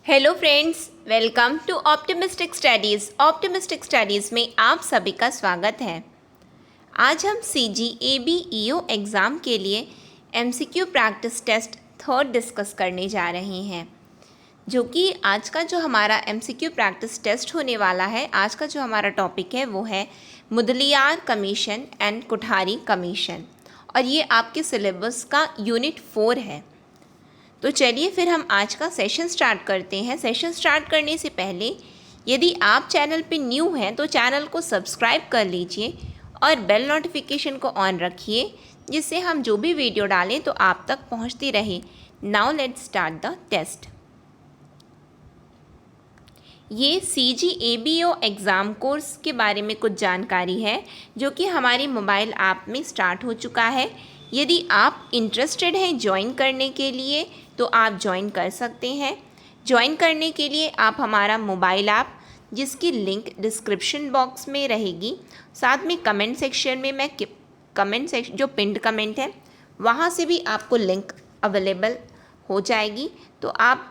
Hello friends, welcome to optimistic studies. Optimistic studies में आप सभी का स्वागत है। आज हम CGAB-EO एग्ज़ाम के लिए MCQ practice test third discuss करने जा रहे हैं, जो कि आज का जो हमारा MCQ प्रैक्टिस टेस्ट होने वाला है। आज का जो हमारा टॉपिक है वो है Mudaliar commission and Kothari commission, और ये आपके सिलेबस का यूनिट 4 है। तो चलिए फिर हम आज का सेशन स्टार्ट करते हैं। सेशन स्टार्ट करने से पहले यदि आप चैनल पे न्यू हैं तो चैनल को सब्सक्राइब कर लीजिए और बेल नोटिफिकेशन को ऑन रखिए, जिससे हम जो भी वीडियो डालें तो आप तक पहुंचती रहे। Now let's start the test. ये CGAB-EO एग्ज़ाम कोर्स के बारे में कुछ जानकारी है जो कि हमारी मोबाइल ऐप में स्टार्ट हो चुका है। यदि आप इंटरेस्टेड हैं ज्वाइन करने के लिए तो आप ज्वाइन कर सकते हैं। ज्वाइन करने के लिए आप हमारा मोबाइल ऐप, जिसकी लिंक डिस्क्रिप्शन बॉक्स में रहेगी, साथ में कमेंट सेक्शन में मैं कमेंट सेक्शन जो पिंड कमेंट है वहाँ से भी आपको लिंक अवेलेबल हो जाएगी। तो आप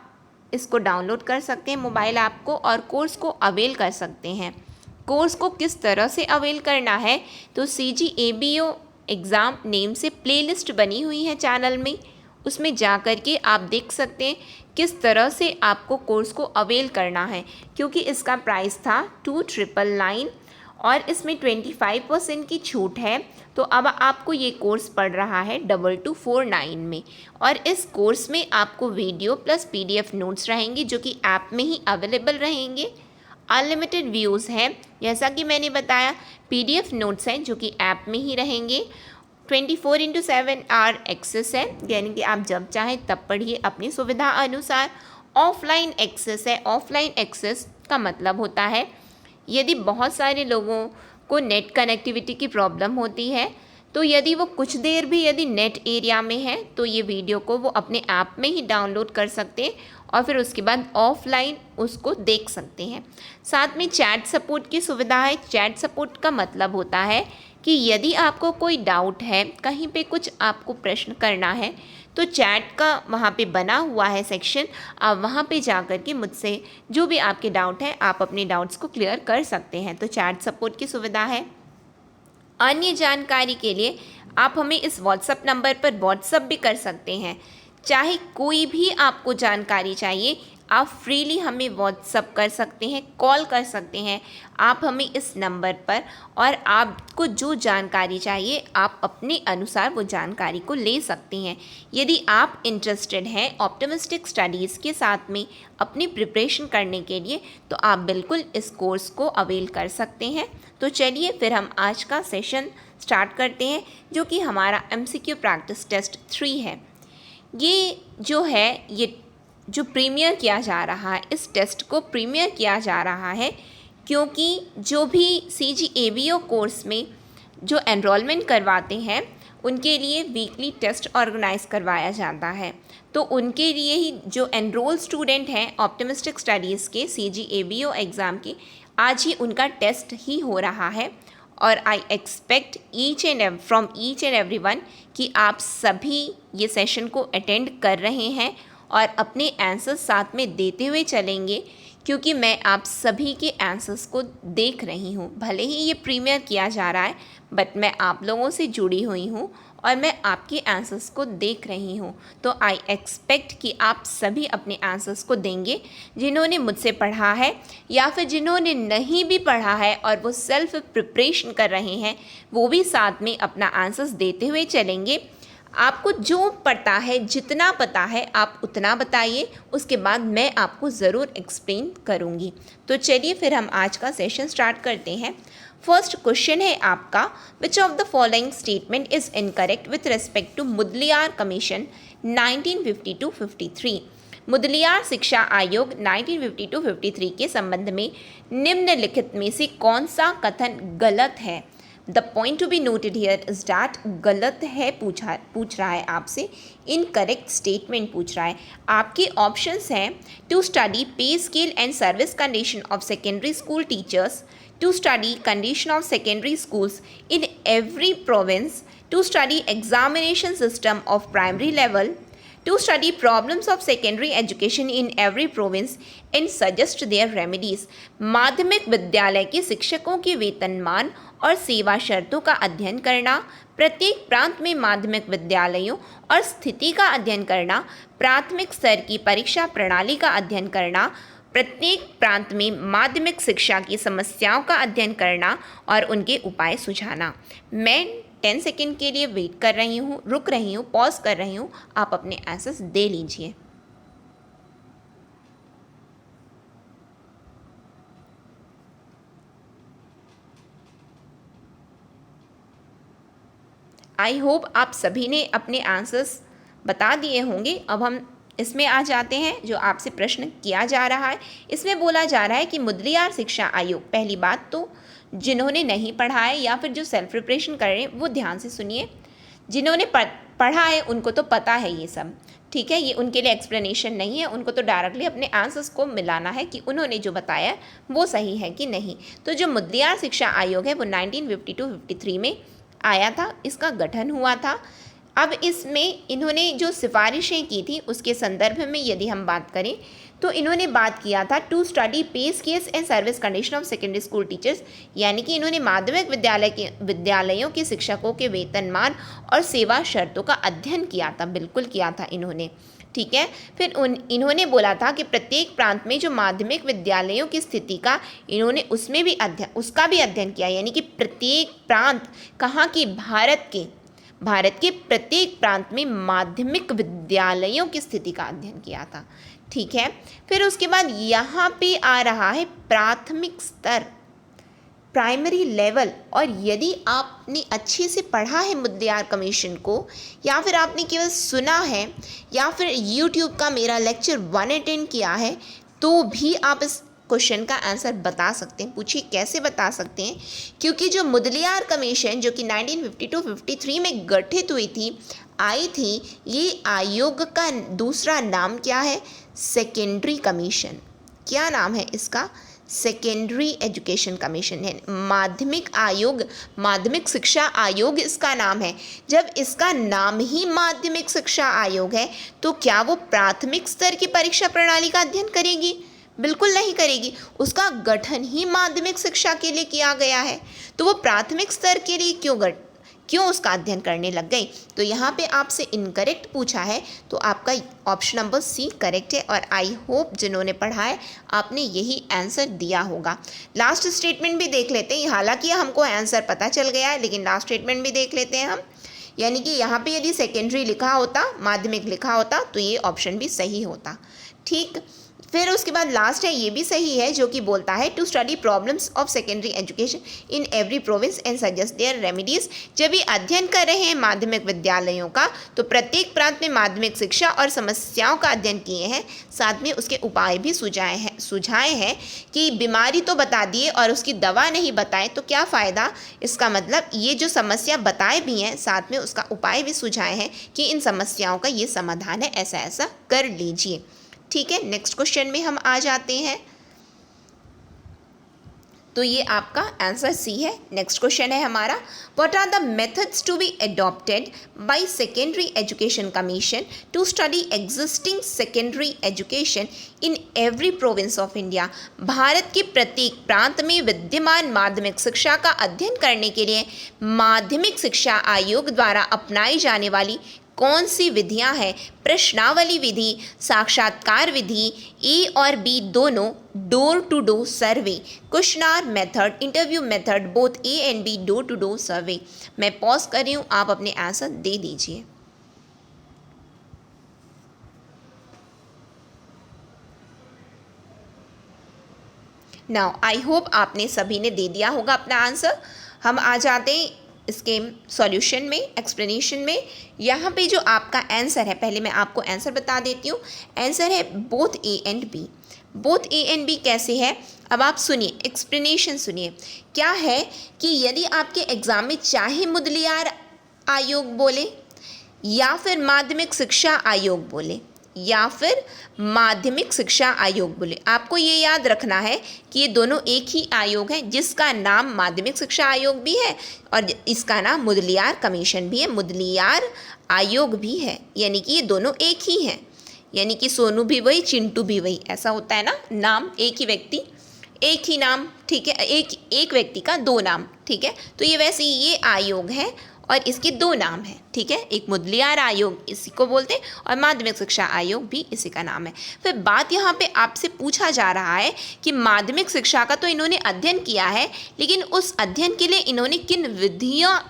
इसको डाउनलोड कर सकते हैं मोबाइल ऐप को और कोर्स को अवेल कर सकते हैं। कोर्स को किस तरह से अवेल करना है तो CGAB-EO एग्ज़ाम नेम से प्लेलिस्ट बनी हुई है चैनल में, उसमें जा कर के आप देख सकते हैं किस तरह से आपको कोर्स को अवेल करना है। क्योंकि इसका प्राइस था 2999 और इसमें 25% की छूट है, तो अब आपको ये कोर्स पड़ रहा है 2249 में। और इस कोर्स में आपको वीडियो प्लस PDF नोट्स रहेंगे जो कि ऐप में ही अवेलेबल रहेंगे। अनलिमिटेड व्यूज़ हैं, जैसा कि मैंने बताया। PDF नोट्स हैं जो कि ऐप में ही रहेंगे। 24/7 आवर एक्सेस है, यानी कि आप जब चाहें तब पढ़िए अपनी सुविधा अनुसार। ऑफलाइन एक्सेस है। ऑफलाइन एक्सेस का मतलब होता है यदि बहुत सारे लोगों को नेट कनेक्टिविटी की प्रॉब्लम होती है, तो यदि वो कुछ देर भी यदि नेट एरिया में है तो ये वीडियो को वो अपने ऐप में ही डाउनलोड कर सकते हैं और फिर उसके बाद ऑफलाइन उसको देख सकते हैं। साथ में चैट सपोर्ट की सुविधा है। चैट सपोर्ट का मतलब होता है कि यदि आपको कोई डाउट है, कहीं पे कुछ आपको प्रश्न करना है, तो चैट का वहाँ पे बना हुआ है सेक्शन, आप वहाँ पे जा कर के मुझसे जो भी आपके डाउट हैं आप अपने डाउट्स को क्लियर कर सकते हैं। तो चैट सपोर्ट की सुविधा है। अन्य जानकारी के लिए आप हमें इस व्हाट्सएप नंबर पर व्हाट्सएप भी कर सकते हैं। चाहे कोई भी आपको जानकारी चाहिए, आप फ्रीली हमें व्हाट्सएप कर सकते हैं, कॉल कर सकते हैं आप हमें इस नंबर पर, और आपको जो जानकारी चाहिए आप अपने अनुसार वो जानकारी को ले सकते हैं। यदि आप इंटरेस्टेड हैं ऑप्टिमिस्टिक स्टडीज़ के साथ में अपनी प्रिपरेशन करने के लिए, तो आप बिल्कुल इस कोर्स को अवेल कर सकते हैं। तो चलिए फिर हम आज का सेशन स्टार्ट करते हैं, जो कि हमारा MCQ प्रैक्टिस टेस्ट 3 है। ये जो है, ये जो प्रीमियर किया जा रहा है, इस टेस्ट को प्रीमियर किया जा रहा है क्योंकि जो भी CGAB-EO कोर्स में जो एनरोलमेंट करवाते हैं उनके लिए वीकली टेस्ट ऑर्गेनाइज करवाया जाता है। तो उनके लिए ही जो एनरोल स्टूडेंट हैं ऑप्टिमिस्टिक स्टडीज़ के CGAB-EO एग्ज़ाम के, आज ही उनका टेस्ट ही हो रहा है। और I expect from each and every one कि आप सभी ये सेशन को अटेंड कर रहे हैं और अपने आंसर्स साथ में देते हुए चलेंगे, क्योंकि मैं आप सभी के आंसर्स को देख रही हूँ। भले ही ये प्रीमियर किया जा रहा है, बट मैं आप लोगों से जुड़ी हुई हूँ और मैं आपके आंसर्स को देख रही हूँ। तो आई एक्सपेक्ट कि आप सभी अपने आंसर्स को देंगे, जिन्होंने मुझसे पढ़ा है या फिर जिन्होंने नहीं भी पढ़ा है और वो सेल्फ प्रिपरेशन कर रहे हैं, वो भी साथ में अपना आंसर्स देते हुए चलेंगे। आपको जो पता है, जितना पता है आप उतना बताइए, उसके बाद मैं आपको ज़रूर एक्सप्लेन करूँगी। तो चलिए फिर हम आज का सेशन स्टार्ट करते हैं। फर्स्ट क्वेश्चन है आपका, which of the following statement is incorrect with respect to Mudaliar commission 1952-53। Mudaliar शिक्षा आयोग 1952-53 के संबंध में निम्नलिखित में से कौन सा कथन गलत है? The point to be noted here is that गलत है पूछ रहा है आपसे, इनकरेक्ट स्टेटमेंट पूछ रहा है। आपके ऑप्शंस हैं to study pay scale and service condition of secondary school teachers, to study condition of secondary schools in every province, to study examination system of primary level, to study problems of secondary education in every province and suggest their remedies। माध्यमिक विद्यालय के शिक्षकों के वेतनमान और सेवा शर्तों का अध्ययन करना, प्रत्येक प्रांत में माध्यमिक विद्यालयों और स्थिति का अध्ययन करना, प्राथमिक स्तर की परीक्षा प्रणाली का अध्ययन करना, प्रत्येक प्रांत में माध्यमिक शिक्षा की समस्याओं का अध्ययन करना और उनके उपाय सुझाना। मैं 10 सेकेंड के लिए वेट कर रही हूँ, रुक रही हूँ, पॉज कर रही हूँ, आप अपने आंसर्स दे लीजिए। आई होप आप सभी ने अपने आंसर्स बता दिए होंगे। अब हम इसमें आ जाते हैं जो आपसे प्रश्न किया जा रहा है। इसमें बोला जा रहा है कि मुदलियार शिक्षा आयोग, पहली बात तो जिन्होंने नहीं पढ़ा है या फिर जो सेल्फ प्रिपरेशन कर रहे हैं वो ध्यान से सुनिए। जिन्होंने पढ़ा है उनको तो पता है ये सब, ठीक है, ये उनके लिए एक्सप्लेनेशन नहीं है, उनको तो डायरेक्टली अपने आंसर्स को मिलाना है कि उन्होंने जो बताया वो सही है कि नहीं। तो जो मुदलियार शिक्षा आयोग है वो 1952-53 में आया था, इसका गठन हुआ था। अब इसमें इन्होंने जो सिफारिशें की थी उसके संदर्भ में यदि हम बात करें तो इन्होंने बात किया था टू स्टडी पे scales and service condition of secondary school teachers, यानी कि इन्होंने माध्यमिक विद्यालयों के शिक्षकों के वेतनमान और सेवा शर्तों का अध्ययन किया था, बिल्कुल किया था इन्होंने, ठीक है। फिर इन्होंने बोला था कि प्रत्येक प्रांत में जो माध्यमिक विद्यालयों की स्थिति का इन्होंने उसका भी अध्ययन किया, यानी कि प्रत्येक प्रांत कहाँ की, भारत के प्रत्येक प्रांत में माध्यमिक विद्यालयों की स्थिति का अध्ययन किया था, ठीक है। फिर उसके बाद यहाँ पे आ रहा है प्राथमिक स्तर, प्राइमरी लेवल। और यदि आपने अच्छे से पढ़ा है मुदलियार कमीशन को या फिर आपने केवल सुना है या फिर यूट्यूब का मेरा लेक्चर 1 अटेंड किया है तो भी आप इस क्वेश्चन का आंसर बता सकते हैं। पूछिए कैसे बता सकते हैं, क्योंकि जो मुदलियार कमीशन जो कि 1952-53 में गठित हुई थी, आई थी, ये आयोग का दूसरा नाम क्या है, सेकेंडरी कमीशन। क्या नाम है इसका, सेकेंडरी एजुकेशन कमीशन है, माध्यमिक आयोग, माध्यमिक शिक्षा आयोग इसका नाम है। जब इसका नाम ही माध्यमिक शिक्षा आयोग है तो क्या वो प्राथमिक स्तर की परीक्षा प्रणाली का अध्ययन करेगी, बिल्कुल नहीं करेगी। उसका गठन ही माध्यमिक शिक्षा के लिए किया गया है, तो वो प्राथमिक स्तर के लिए क्यों उसका अध्ययन करने लग गई। तो यहाँ पे आपसे इनकरेक्ट पूछा है, तो आपका ऑप्शन नंबर सी करेक्ट है। और आई होप जिन्होंने पढ़ा है आपने यही आंसर दिया होगा। लास्ट स्टेटमेंट भी देख लेते हैं, हालांकि हमको आंसर पता चल गया है लेकिन लास्ट स्टेटमेंट भी देख लेते हैं हम। यानी कि यहाँ पे यदि सेकेंडरी लिखा होता, माध्यमिक लिखा होता तो ये ऑप्शन भी सही होता, ठीक। फिर उसके बाद लास्ट है, ये भी सही है, जो कि बोलता है to study problems of secondary education in every province and suggest their remedies. जब ये अध्ययन कर रहे हैं माध्यमिक विद्यालयों का तो प्रत्येक प्रांत में माध्यमिक शिक्षा और समस्याओं का अध्ययन किए हैं, साथ में उसके उपाय भी सुझाए हैं कि बीमारी तो बता दिए और उसकी दवा नहीं बताए तो क्या फ़ायदा। इसका मतलब ये जो समस्या बताए भी हैं साथ में उसका उपाय भी सुझाए हैं कि इन समस्याओं का ये समाधान है, ऐसा ऐसा कर लीजिए, ठीक है। नेक्स्ट क्वेश्चन में हम आ जाते हैं, तो ये आपका आंसर सी है। नेक्स्ट क्वेश्चन है हमारा, what are the methods to be adopted by secondary education commission to study existing secondary education in every province of India. भारत के प्रत्येक प्रांत में विद्यमान माध्यमिक शिक्षा का अध्ययन करने के लिए माध्यमिक शिक्षा आयोग द्वारा अपनाई जाने वाली कौन सी विधियां हैं। प्रश्नावली विधि, साक्षात्कार विधि, ए और बी दोनों, door to door survey, questioner method, interview method, both A and B, door to door survey. मैं पॉज कर रही हूँ, आप अपने आंसर दे दीजिए। नाउ आई होप आपने सभी ने दे दिया होगा अपना आंसर। हम आ जाते हैं इसके सॉल्यूशन में, एक्सप्लेनेशन में। यहाँ पे जो आपका आंसर है, पहले मैं आपको आंसर बता देती हूँ। आंसर है both A and B. Both A and B कैसे है, अब आप सुनिए, एक्सप्लेनेशन सुनिए। क्या है कि यदि आपके एग्जाम में चाहे मुदलियार आयोग बोले या फिर माध्यमिक शिक्षा आयोग बोले या फिर माध्यमिक शिक्षा आयोग बोले, आपको ये याद रखना है कि ये दोनों एक ही आयोग है जिसका नाम माध्यमिक शिक्षा आयोग भी है और इसका नाम मुदलियार कमीशन भी है। मुदलियार आयोग भी है, यानी कि ये दोनों एक ही हैं, यानी कि सोनू भी वही, चिंटू भी वही, ऐसा होता है ना, नाम एक ही व्यक्ति एक ही नाम, ठीक है, एक व्यक्ति का दो नाम, ठीक है। तो ये वैसे ही ये आयोग है और इसके दो नाम हैं, ठीक है, एक मुदलियार आयोग इसी को बोलते हैं और माध्यमिक शिक्षा आयोग भी इसी का नाम है। फिर बात यहाँ पे आपसे पूछा जा रहा है कि माध्यमिक शिक्षा का तो इन्होंने अध्ययन किया है, लेकिन उस अध्ययन के लिए इन्होंने किन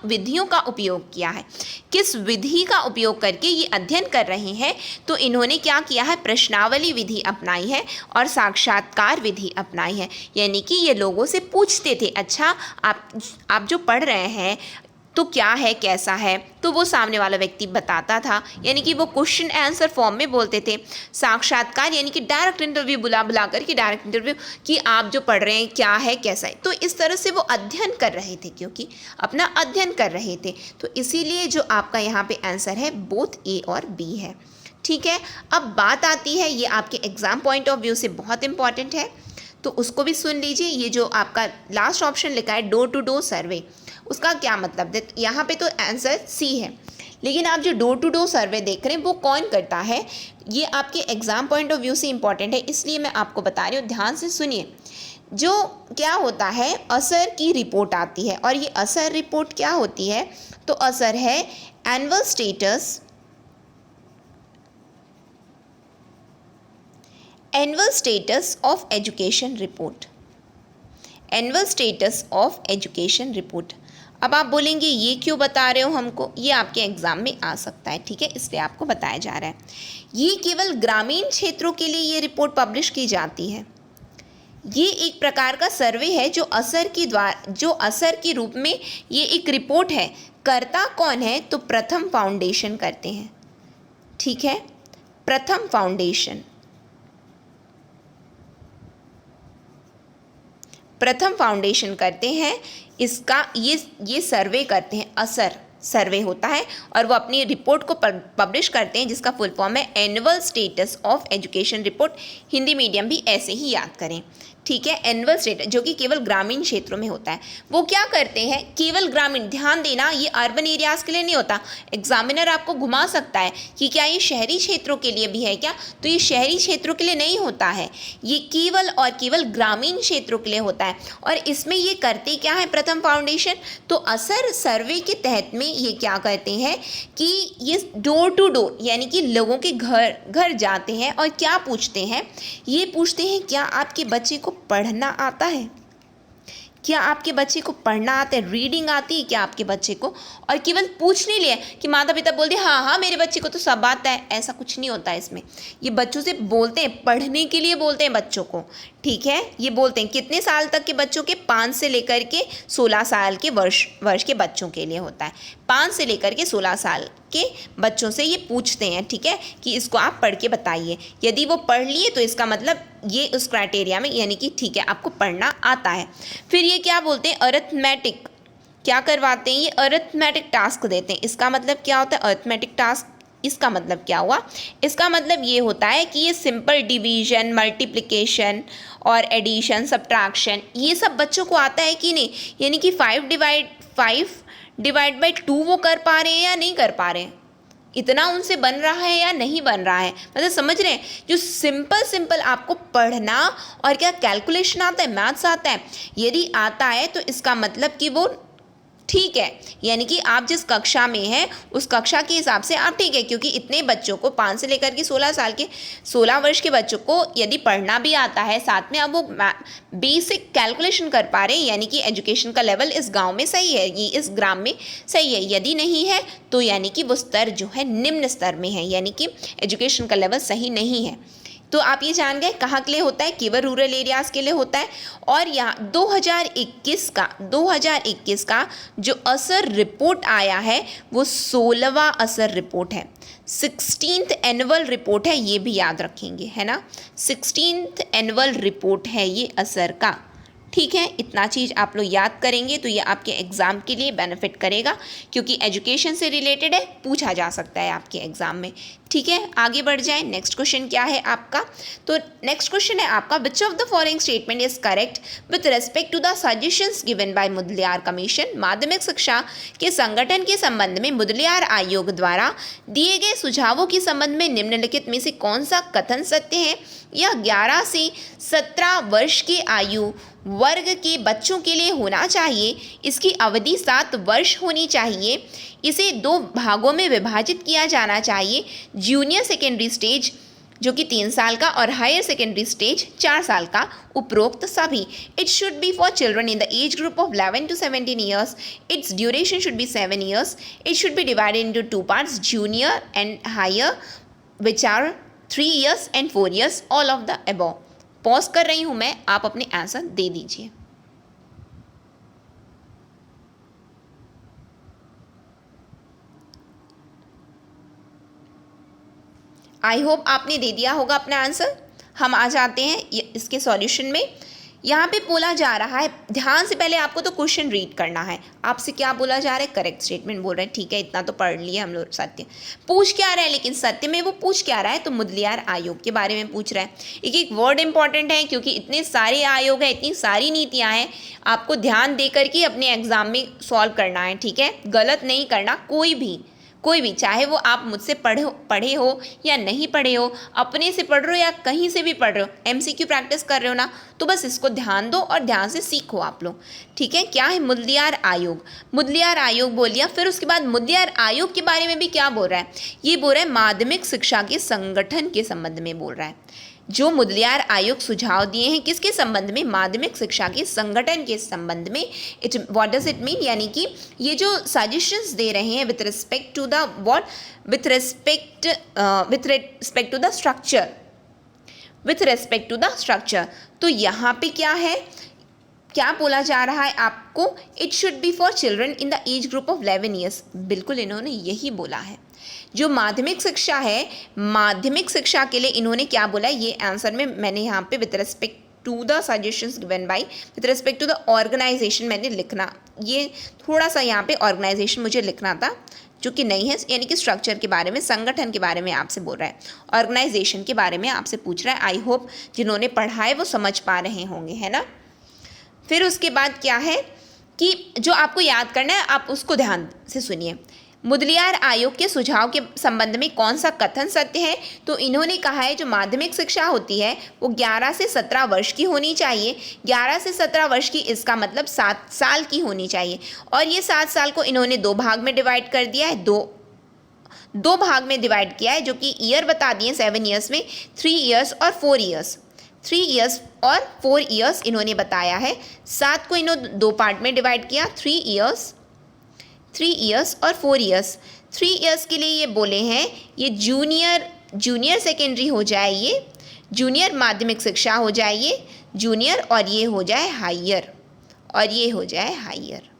विधियों का उपयोग किया है, किस विधि का उपयोग करके ये अध्ययन कर रहे हैं। तो इन्होंने क्या किया है, प्रश्नावली विधि अपनाई है और साक्षात्कार विधि अपनाई है, यानी कि ये लोगों से पूछते थे, अच्छा आप जो पढ़ रहे हैं तो क्या है, कैसा है, तो वो सामने वाला व्यक्ति बताता था, यानी कि वो क्वेश्चन आंसर फॉर्म में बोलते थे। साक्षात्कार यानी कि डायरेक्ट इंटरव्यू बुला करके डायरेक्ट इंटरव्यू कि आप जो पढ़ रहे हैं क्या है, कैसा है। तो इस तरह से वो अध्ययन कर रहे थे, क्योंकि अपना अध्ययन कर रहे थे, तो इसीलिए जो आपका यहाँ पे आंसर है बोथ ए और बी है, ठीक है। अब बात आती है, ये आपके एग्जाम पॉइंट ऑफ व्यू से बहुत इंपॉर्टेंट है, तो उसको भी सुन लीजिए। ये जो आपका लास्ट ऑप्शन लिखा है डोर टू डोर सर्वे, उसका क्या मतलब है, यहाँ पे तो आंसर सी है, लेकिन आप जो डोर टू डोर सर्वे देख रहे हैं वो कौन करता है, ये आपके एग्जाम पॉइंट ऑफ व्यू से इंपॉर्टेंट है, इसलिए मैं आपको बता रही हूँ, ध्यान से सुनिए। जो क्या होता है, असर की रिपोर्ट आती है, और ये असर रिपोर्ट क्या होती है, तो असर है annual status of education report, annual status of education report. अब आप बोलेंगे ये क्यों बता रहे हो हमको, ये आपके एग्जाम में आ सकता है, ठीक है, इसलिए आपको बताया जा रहा है। ये केवल ग्रामीण क्षेत्रों के लिए ये रिपोर्ट पब्लिश की जाती है। ये एक प्रकार का सर्वे है जो असर के रूप में ये एक रिपोर्ट है। करता कौन है, तो प्रथम फाउंडेशन करते हैं, ठीक है, प्रथम फाउंडेशन करते हैं। इसका ये सर्वे करते हैं, असर सर्वे होता है, और वो अपनी रिपोर्ट को पब्लिश करते हैं, जिसका फुल फॉर्म है annual status of education report. Hindi medium भी ऐसे ही याद करें, ठीक है। एनुअल स्टेटस जो कि केवल ग्रामीण क्षेत्रों में होता है। वो क्या करते हैं, केवल ग्रामीण, ध्यान देना ये अर्बन एरियाज़ के लिए नहीं होता। एग्जामिनर आपको घुमा सकता है कि क्या ये शहरी क्षेत्रों के लिए भी है क्या, तो ये शहरी क्षेत्रों के लिए नहीं होता है, ये केवल और केवल ग्रामीण क्षेत्रों के लिए होता है। और इसमें ये करते क्या है, प्रथम फाउंडेशन, तो असर सर्वे के तहत में ये क्या करते हैं कि ये डोर टू डोर यानी कि लोगों के घर घर जाते हैं और क्या पूछते हैं, ये पूछते हैं क्या आपके बच्चे को पढ़ना आता है, क्या आपके बच्चे को पढ़ना आता है, रीडिंग आती है क्या आपके बच्चे को। और केवल पूछ नहीं लिया कि माता पिता बोलते हैं हाँ मेरे बच्चे को तो सब आता है, ऐसा कुछ नहीं होता है इसमें। ये बच्चों से बोलते हैं, पढ़ने के लिए बोलते हैं बच्चों को, ठीक है। ये बोलते हैं कितने साल तक के बच्चों के, 5 से लेकर के 16 साल के वर्ष के बच्चों के लिए होता है। 5 से लेकर के 16 साल के बच्चों से ये पूछते हैं, ठीक है, कि इसको आप पढ़ के बताइए। यदि वो पढ़ लिए तो इसका मतलब ये उस क्राइटेरिया में, यानी कि ठीक है आपको पढ़ना आता है। फिर ये क्या बोलते हैं, अरिथमेटिक क्या करवाते हैं, ये अरिथमेटिक टास्क देते हैं। इसका मतलब क्या होता है अरिथमेटिक टास्क, इसका मतलब क्या हुआ, इसका मतलब ये होता है कि ये सिंपल डिवीजन, मल्टीप्लिकेशन और एडिशन, सब्ट्रैक्शन, ये सब बच्चों को आता है कि नहीं, यानी कि 5 डिवाइड बाई 2 वो कर पा रहे हैं या नहीं कर पा रहे हैं, इतना उनसे बन रहा है या नहीं बन रहा है, मतलब समझ रहे हैं। जो सिंपल आपको पढ़ना और क्या कैलकुलेशन आता है, मैथ्स आता है, यदि आता है तो इसका मतलब कि वो ठीक है, यानी कि आप जिस कक्षा में हैं उस कक्षा के हिसाब से आप ठीक है, क्योंकि इतने बच्चों को 5 से लेकर के 16 वर्ष के बच्चों को यदि पढ़ना भी आता है, साथ में अब वो बेसिक कैलकुलेशन कर पा रहे हैं, यानी कि एजुकेशन का लेवल इस गांव में सही है, ये इस ग्राम में सही है। यदि नहीं है तो यानी कि वो स्तर जो है निम्न स्तर में है, यानी कि एजुकेशन का लेवल सही नहीं है। तो आप ये जान गए कहाँ के लिए होता है, केवल रूरल एरियाज़ के लिए होता है। और यहाँ 2021 का जो असर रिपोर्ट आया है वो 16वां असर रिपोर्ट है, 16th एनुअल रिपोर्ट है, ये भी याद रखेंगे, है ना, 16th एनुअल रिपोर्ट है ये असर का, ठीक है, इतना चीज़ आप लोग याद करेंगे तो ये आपके एग्ज़ाम के लिए बेनिफिट करेगा, क्योंकि एजुकेशन से रिलेटेड है, पूछा जा सकता है आपके एग्ज़ाम में। ठीक है, आगे बढ़ जाए। नेक्स्ट क्वेश्चन क्या है आपका? तो नेक्स्ट क्वेश्चन है आपका, which of the following statement is correct with respect to the suggestions given by Mudaliar commission. माध्यमिक शिक्षा के संगठन के संबंध में मुदलियार आयोग द्वारा दिए गए सुझावों के संबंध में निम्नलिखित में से कौन सा कथन सत्य है? यह 11 से 17 वर्ष की आयु वर्ग के बच्चों के लिए होना चाहिए। इसकी अवधि 7 वर्ष होनी चाहिए। इसे 2 भागों में विभाजित किया जाना चाहिए, जूनियर सेकेंडरी स्टेज जो कि 3 साल का और हायर सेकेंडरी स्टेज 4 साल का, उपरोक्त सभी। It should be for children in the age group of 11 to 17 years. Its duration should be 7 years. It should be divided into 2 parts, junior and higher, which are 3 years and 4 years, all of the above. Pause कर रही हूं मैं, आप अपने answer दे दीजिए। आई hope आपने दे दिया होगा अपना आंसर। हम आ जाते हैं इसके सॉल्यूशन में। यहाँ पे बोला जा रहा है, ध्यान से पहले आपको तो क्वेश्चन रीड करना है। आपसे क्या बोला जा रहा है? करेक्ट स्टेटमेंट बोल रहे हैं। ठीक है, इतना तो पढ़ लिया हम लोग। सत्य पूछ क्या रहा है, लेकिन सत्य में वो पूछ क्या रहा है? तो मुदलियार आयोग के बारे में पूछ रहा है। एक एक वर्ड इंपॉर्टेंट है, क्योंकि इतने सारे आयोग हैं, इतनी सारी नीतियाँ हैं, आपको ध्यान दे करके अपने एग्जाम में सॉल्व करना है। ठीक है, गलत नहीं करना कोई भी, चाहे वो आप मुझसे पढ़े हो या नहीं पढ़े हो, अपने से पढ़ रहे हो या कहीं से भी पढ़ रहे हो, एमसीक्यू प्रैक्टिस कर रहे हो ना, तो बस इसको ध्यान दो और ध्यान से सीखो आप लोग। ठीक है, क्या है मुदलियार आयोग? मुदलियार आयोग बोल दिया, फिर उसके बाद मुदलियार आयोग के बारे में भी क्या बोल रहा है? ये बोल रहा है माध्यमिक शिक्षा के संगठन के संबंध में बोल रहा है। जो मुदलियार आयोग सुझाव दिए हैं किसके संबंध में? माध्यमिक शिक्षा के संगठन के संबंध में। It what does it mean? यानी कि ये जो सजेशंस दे रहे हैं with respect to the what, with respect to the structure, with respect to the structure. तो यहाँ पे क्या है, क्या बोला जा रहा है आपको? It should be for children in the age group of 11 years. बिल्कुल इन्होंने यही बोला है। जो माध्यमिक शिक्षा है, माध्यमिक शिक्षा के लिए इन्होंने क्या बोला है, ये आंसर में मैंने यहाँ पे with respect to the suggestions given by, with respect to the organisation मैंने लिखना, ये थोड़ा सा यहाँ पे ऑर्गेनाइजेशन मुझे लिखना था, जो कि नहीं है, यानी कि स्ट्रक्चर के बारे में, संगठन के बारे में आपसे बोल रहा है, ऑर्गेनाइजेशन के बारे में आपसे पूछ रहा है। आई होप जिन्होंने पढ़ा है वो समझ पा रहे होंगे, है ना। फिर उसके बाद क्या है कि जो आपको याद करना है आप उसको ध्यान से सुनिए। मुदलियार आयोग के सुझाव के संबंध में कौन सा कथन सत्य है? तो इन्होंने कहा है जो माध्यमिक शिक्षा होती है वो 11 से 17 वर्ष की होनी चाहिए। 11 से 17 वर्ष की, इसका मतलब 7 साल की होनी चाहिए। और ये 7 साल को इन्होंने 2 भाग में डिवाइड कर दिया है, दो भाग में डिवाइड किया है, जो कि ईयर बता दिए 7 ईयर्स में, 3 ईयर्स और 4 ईयर्स, 3 ईयर्स और 4 ईयर्स इन्होंने बताया है। 7 को इन्होंने 2 पार्ट में डिवाइड किया, 3 ईयर्स और 4 ईयर्स। 3 ईयर्स के लिए ये बोले हैं, ये जूनियर सेकेंडरी हो जाए, ये जूनियर माध्यमिक शिक्षा हो जाए, ये जूनियर, और ये हो जाए हायर, और ये हो जाए हायर।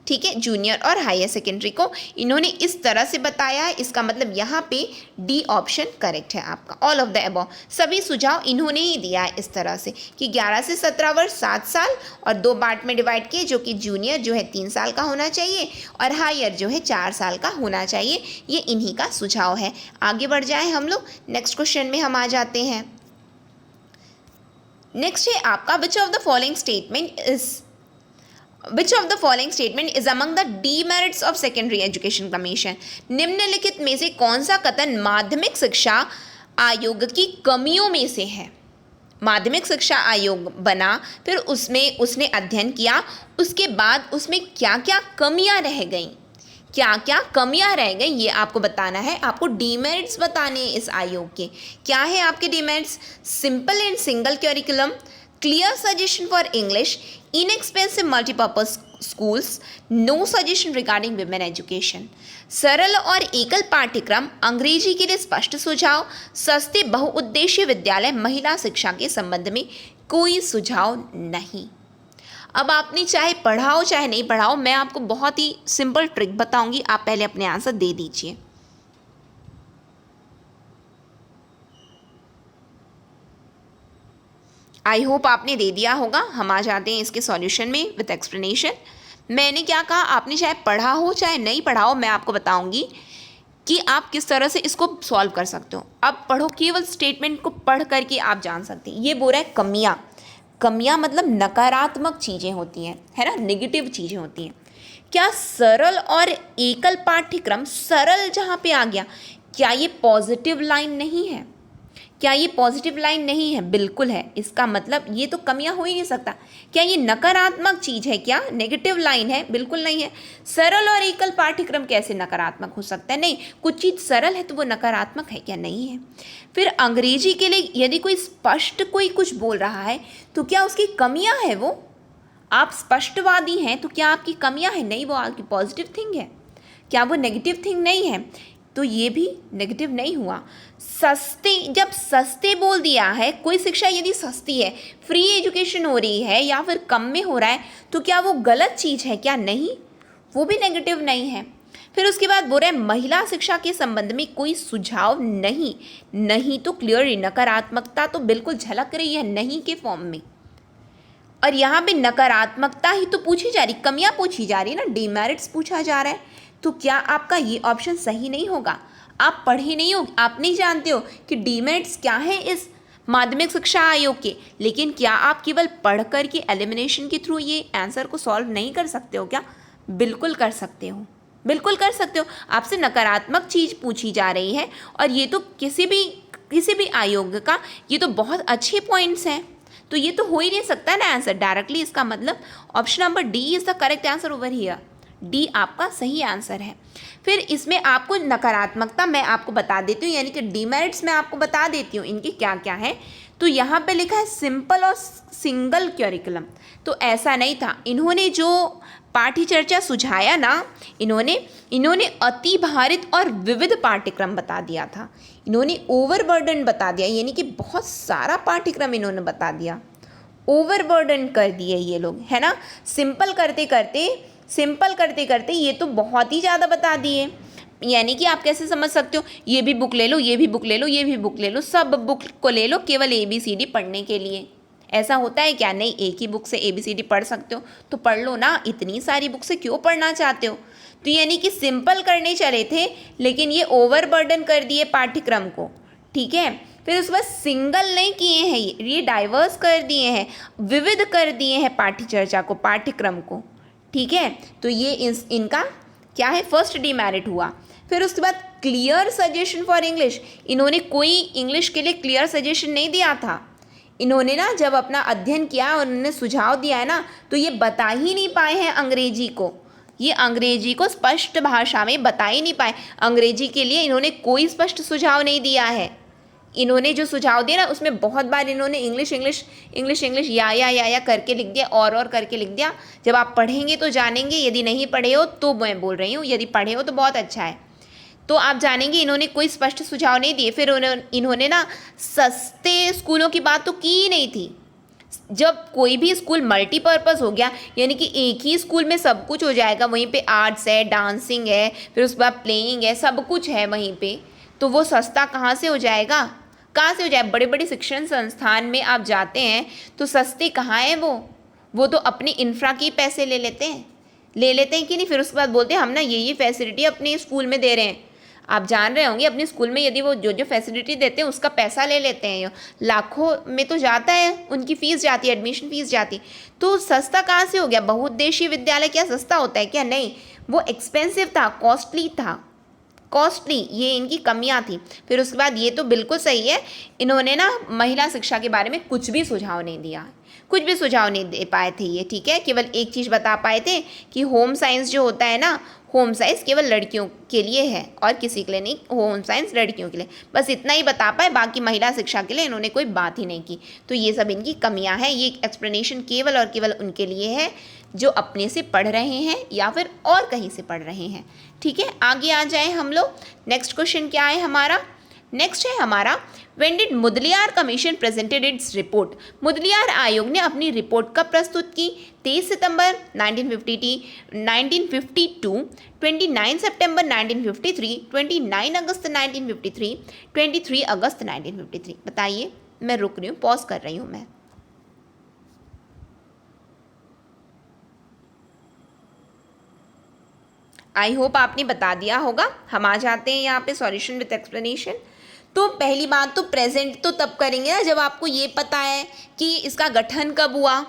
ठीक है, जूनियर और हायर सेकेंडरी को इन्होंने इस तरह से बताया है। इसका मतलब यहाँ पे डी ऑप्शन करेक्ट है आपका, ऑल ऑफ द अबव। सभी सुझाव इन्होंने ही दिया है इस तरह से कि 11 से 17 वर्ष 7 साल और 2 पार्ट में डिवाइड किए, जो कि जूनियर जो है 3 साल का होना चाहिए और हायर जो है 4 साल का होना चाहिए। ये इन्हीं का सुझाव है। आगे बढ़ जाए हम लोग, नेक्स्ट क्वेश्चन में हम आ जाते हैं। नेक्स्ट है आपका, which of the following statement is among the demerits of secondary education commission. निम्नलिखित में से कौन सा कथन माध्यमिक शिक्षा आयोग की कमियों में से है? माध्यमिक शिक्षा आयोग बना, फिर उसमें उसने अध्ययन किया, उसके बाद उसमें क्या क्या कमियां रह गईं, ये आपको बताना है। आपको डीमेरिट्स बताने हैं इस आयोग के। क्या है आपके demerits? Simple and single curriculum, clear suggestion for English, inexpensive multipurpose schools, no suggestion regarding women education, सरल और एकल पाठ्यक्रम, अंग्रेजी के लिए स्पष्ट सुझाव, सस्ते बहुउद्देशीय विद्यालय, महिला शिक्षा के संबंध में कोई सुझाव नहीं। अब आपने चाहे पढ़ाओ चाहे नहीं पढ़ाओ, मैं आपको बहुत ही सिंपल ट्रिक बताऊंगी, आप पहले अपने आंसर दे दीजिए। आई होप आपने दे दिया होगा। हम आ जाते हैं इसके सॉल्यूशन में विथ एक्सप्लेनेशन। मैंने क्या कहा, आपने चाहे पढ़ा हो चाहे नहीं पढ़ा हो, मैं आपको बताऊंगी कि आप किस तरह से इसको सॉल्व कर सकते हो। अब पढ़ो, केवल स्टेटमेंट को पढ़ करके आप जान सकते हैं। ये बोल रहा है कमियाँ। कमियाँ मतलब नकारात्मक चीज़ें होती हैं, है ना, नेगेटिव चीज़ें होती हैं। क्या सरल और एकल पाठ्यक्रम, सरल जहाँ पे आ गया, क्या ये पॉजिटिव लाइन नहीं है? क्या ये पॉजिटिव लाइन नहीं है? बिल्कुल है। इसका मतलब ये तो कमियां हो ही नहीं सकता। क्या ये नकारात्मक चीज़ है? क्या नेगेटिव लाइन है? बिल्कुल नहीं है। सरल और एकल पाठ्यक्रम कैसे नकारात्मक हो सकता है? नहीं। कुछ चीज़ सरल है तो वो नकारात्मक है क्या? नहीं है। फिर अंग्रेजी के लिए यदि कोई स्पष्ट कोई कुछ बोल रहा है तो क्या उसकी कमियां है? वो आप स्पष्टवादी हैं तो क्या आपकी कमियां हैं? नहीं, वो आपकी पॉजिटिव थिंग है। क्या वो नेगेटिव थिंग नहीं है? तो ये भी नेगेटिव नहीं हुआ। सस्ते, जब सस्ते बोल दिया है, कोई शिक्षा यदि सस्ती है, फ्री एजुकेशन हो रही है या फिर कम में हो रहा है, तो क्या वो गलत चीज़ है? क्या नहीं, वो भी नेगेटिव नहीं है। फिर उसके बाद बोल रहे हैं महिला शिक्षा के संबंध में कोई सुझाव नहीं। नहीं तो क्लियर नकारात्मकता तो बिल्कुल झलक रही है नहीं के फॉर्म में। और यहाँ पे नकारात्मकता ही तो पूछी जा रही, कमियां पूछी जा रही है ना, डीमेरिट्स पूछा जा रहा है। तो क्या आपका ये ऑप्शन सही नहीं होगा? आप पढ़े नहीं हो, आप नहीं जानते हो कि डीमेरिट्स क्या है इस माध्यमिक शिक्षा आयोग के। लेकिन क्या आप केवल पढ़ कर के एलिमिनेशन के थ्रू ये आंसर को सॉल्व नहीं कर सकते हो क्या? बिल्कुल कर सकते हो, बिल्कुल कर सकते हो। आपसे नकारात्मक चीज़ पूछी जा रही है और ये तो किसी भी आयोग का ये तो बहुत अच्छे पॉइंट्स हैं। तो ये तो हो ही नहीं सकता ना आंसर डायरेक्टली। इसका मतलब option number D is the correct answer over here. D आपका सही आंसर है। फिर इसमें आपको नकारात्मकता मैं आपको बता देती हूँ, यानी कि डीमेरिट्स मैं आपको बता देती हूँ इनके क्या क्या है। तो यहाँ पे लिखा है सिंपल और सिंगल करिकुलम। तो ऐसा नहीं था। इन्होंने जो पाठ्य चर्चा सुझाया ना, इन्होंने अति भारित और विविध पाठ्यक्रम बता दिया था। इन्होंने ओवरबर्डन बता दिया, यानी कि बहुत सारा पाठ्यक्रम इन्होंने बता दिया। ओवरबर्डन कर दिए ये लोग, है ना। सिंपल करते करते ये तो बहुत ही ज़्यादा बता दिए। यानी कि आप कैसे समझ सकते हो, ये भी बुक ले लो, ये भी बुक ले लो, ये भी बुक ले लो, सब बुक को ले लो केवल ABCD पढ़ने के लिए। ऐसा होता है क्या? नहीं, एक ही बुक से ABCD पढ़ सकते हो तो पढ़ लो ना, इतनी सारी बुक से क्यों पढ़ना चाहते हो? तो यानी कि सिंपल करने चले थे लेकिन ये ओवरबर्डन कर दिए पाठ्यक्रम को, ठीक है। फिर उसके बाद सिंगल नहीं किए हैं, ये डाइवर्स कर दिए हैं, विविध कर दिए हैं पाठ्य चर्चा को, पाठ्यक्रम को, ठीक है। तो ये इनका क्या है, फर्स्ट डीमेरिट हुआ। फिर उसके बाद क्लियर सजेशन फॉर इंग्लिश, इन्होंने कोई इंग्लिश के लिए क्लियर सजेशन नहीं दिया था। इन्होंने ना जब अपना अध्ययन किया और उन्होंने सुझाव दिया है ना, तो ये बता ही नहीं पाए हैं अंग्रेजी को, ये अंग्रेजी को स्पष्ट भाषा में बता ही नहीं पाए। अंग्रेजी के लिए इन्होंने कोई स्पष्ट सुझाव नहीं दिया है। इन्होंने जो सुझाव दिया ना उसमें बहुत बार इन्होंने इंग्लिश या करके लिख दिया, और करके लिख दिया। जब आप पढ़ेंगे तो जानेंगे, यदि नहीं पढ़े हो तो मैं बोल रही हूँ, यदि पढ़े हो तो बहुत अच्छा है। तो आप जानेंगे इन्होंने कोई स्पष्ट सुझाव नहीं दिए। फिर इन्होंने ना सस्ते स्कूलों की बात तो की ही नहीं थी। जब कोई भी स्कूल मल्टीपर्पज़ हो गया, यानी कि एक ही स्कूल में सब कुछ हो जाएगा, वहीं पे आर्ट्स है, डांसिंग है, फिर उसके बाद प्लेइंग है, सब कुछ है वहीं पे, तो वो सस्ता कहाँ से हो जाएगा? कहाँ से हो जाए? बड़े बड़े शिक्षण संस्थान में आप जाते हैं तो सस्ते कहाँ हैं वो तो अपनी इंफ्रा के पैसे ले लेते हैं कि नहीं। फिर उसके बाद बोलते हैं हम ना ये फैसिलिटी अपने स्कूल में दे रहे हैं। आप जान रहे होंगे अपने स्कूल में यदि वो जो फैसिलिटी देते हैं उसका पैसा ले लेते हैं, लाखों में तो जाता है, उनकी फ़ीस जाती है, एडमिशन फ़ीस जाती है। तो सस्ता कहाँ से हो गया? बहुउद्देशीय विद्यालय क्या सस्ता होता है क्या? नहीं, वो एक्सपेंसिव था, कॉस्टली, ये इनकी कमियां थी। फिर उसके बाद ये तो बिल्कुल सही है, इन्होंने ना महिला शिक्षा के बारे में कुछ भी सुझाव नहीं दिया, कुछ भी सुझाव नहीं दे पाए थे ये, ठीक है। केवल एक चीज़ बता पाए थे कि होम साइंस जो होता है ना, होम साइंस केवल लड़कियों के लिए है और किसी के लिए नहीं, होम साइंस लड़कियों के लिए, बस इतना ही बता पाए। बाकी महिला शिक्षा के लिए इन्होंने कोई बात ही नहीं की। तो ये सब इनकी कमियां हैं। ये एक्सप्लेनेशन केवल और केवल उनके लिए है जो अपने से पढ़ रहे हैं या फिर और कहीं से पढ़ रहे हैं, ठीक है। आगे आ जाए हम लोग। नेक्स्ट क्वेश्चन क्या है हमारा? नेक्स्ट है हमारा, when did Mudaliar commission presented its report? Mudaliar आयोग ने अपनी रिपोर्ट कब प्रस्तुत की? 23 सितंबर 1952, 29 सितंबर 1953, 29 अगस्त 1953, 23 अगस्त 1953। बताइए, मैं रुक रही हूँ, पॉज कर रही हूँ मैं। आई होप आपने बता दिया होगा। हम आ जाते हैं यहाँ पे सॉल्यूशन विथ एक्सप्लेनेशन। तो पहली बात तो प्रेजेंट तो तब करेंगे ना जब आपको ये पता है कि इसका गठन कब हुआ,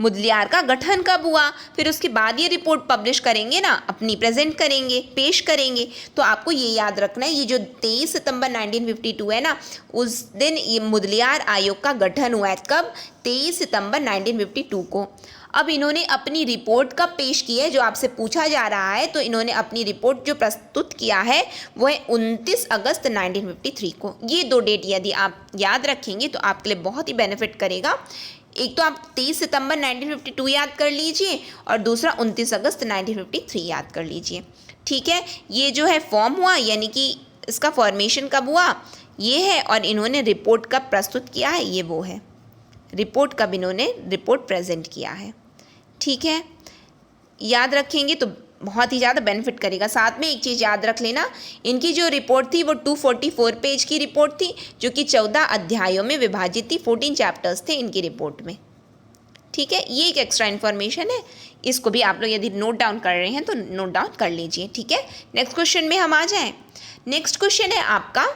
मुदलियार का गठन कब हुआ, फिर उसके बाद ये रिपोर्ट पब्लिश करेंगे ना, अपनी प्रेजेंट करेंगे, पेश करेंगे। तो आपको ये याद रखना है, ये जो 23 सितंबर 1952 है ना, उस दिन ये मुदलियार आयोग का गठन हुआ है। कब? 23 सितंबर 1952 को। अब इन्होंने अपनी रिपोर्ट कब पेश की है, जो आपसे पूछा जा रहा है, तो इन्होंने अपनी रिपोर्ट जो प्रस्तुत किया है वो है 29 अगस्त 1953 को। ये दो डेट यदि आप याद रखेंगे तो आपके लिए बहुत ही बेनिफिट करेगा। एक तो आप 23 सितंबर 1952 याद कर लीजिए और दूसरा 29 अगस्त 1953 याद कर लीजिए। ठीक है, ये जो है फॉर्म हुआ, यानी कि इसका फॉर्मेशन कब हुआ ये है, और इन्होंने रिपोर्ट कब प्रस्तुत किया है ये वो है, रिपोर्ट कब इन्होंने रिपोर्ट प्रेजेंट किया है। ठीक है, याद रखेंगे तो बहुत ही ज़्यादा बेनिफिट करेगा। साथ में एक चीज़ याद रख लेना, इनकी जो रिपोर्ट थी वो 244 पेज की रिपोर्ट थी, जो कि 14 अध्यायों में विभाजित थी। 14 चैप्टर्स थे इनकी रिपोर्ट में। ठीक है, ये एक एक्स्ट्रा इन्फॉर्मेशन है, इसको भी आप लोग यदि नोट डाउन कर रहे हैं तो नोट डाउन कर लीजिए। ठीक है, नेक्स्ट क्वेश्चन में हम आ जाएं। नेक्स्ट क्वेश्चन है आपका,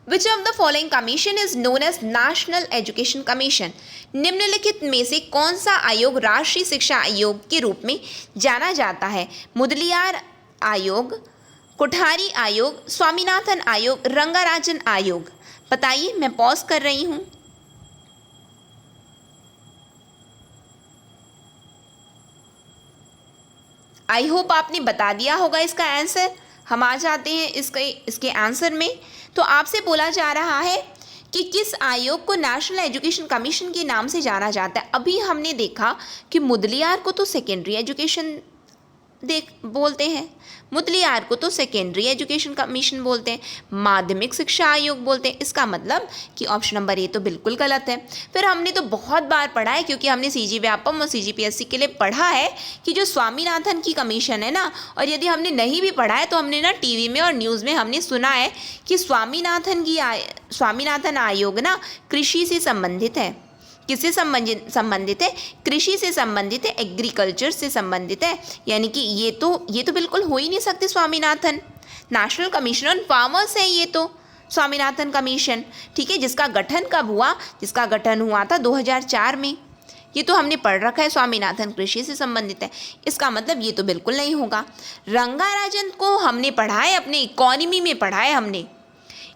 Which of the following commission is known as National Education Commission? निम्नलिखित में से कौन सा आयोग राष्ट्रीय शिक्षा आयोग के रूप में जाना जाता है? मुदलियार आयोग, कोठारी आयोग, स्वामीनाथन आयोग, रंगाराजन आयोग। बताइए, मैं पॉज कर रही हूँ। आई होप आपने बता दिया होगा इसका आंसर। हम आ जाते हैं इसके आंसर में। तो आपसे बोला जा रहा है कि किस आयोग को नेशनल एजुकेशन कमीशन के नाम से जाना जाता है। अभी हमने देखा कि मुदलियार को तो सेकेंडरी एजुकेशन बोलते हैं, मुदलियार को तो सेकेंडरी एजुकेशन कमीशन बोलते हैं, माध्यमिक शिक्षा आयोग बोलते हैं। इसका मतलब कि ऑप्शन नंबर ए तो बिल्कुल गलत है। फिर हमने तो बहुत बार पढ़ा है, क्योंकि हमने सीजी व्यापम और सीजीपीएससी के लिए पढ़ा है कि जो स्वामीनाथन की कमीशन है ना, और यदि हमने नहीं भी पढ़ा है तो हमने ना टीवी में और न्यूज़ में हमने सुना है कि स्वामीनाथन आयोग ना कृषि से संबंधित है। किससे संबंधित है? कृषि से संबंधित है, एग्रीकल्चर से संबंधित है। यानी कि ये तो बिल्कुल हो ही नहीं सकते Swaminathan. National commission on farmers है ये तो स्वामीनाथन कमीशन। ठीक है, जिसका गठन कब हुआ? जिसका गठन हुआ था 2004 में। ये तो हमने पढ़ रखा है, स्वामीनाथन कृषि से संबंधित है। इसका मतलब ये तो बिल्कुल नहीं होगा। रंगाराजन को हमने पढ़ा है, अपने इकोनॉमी में पढ़ा है, हमने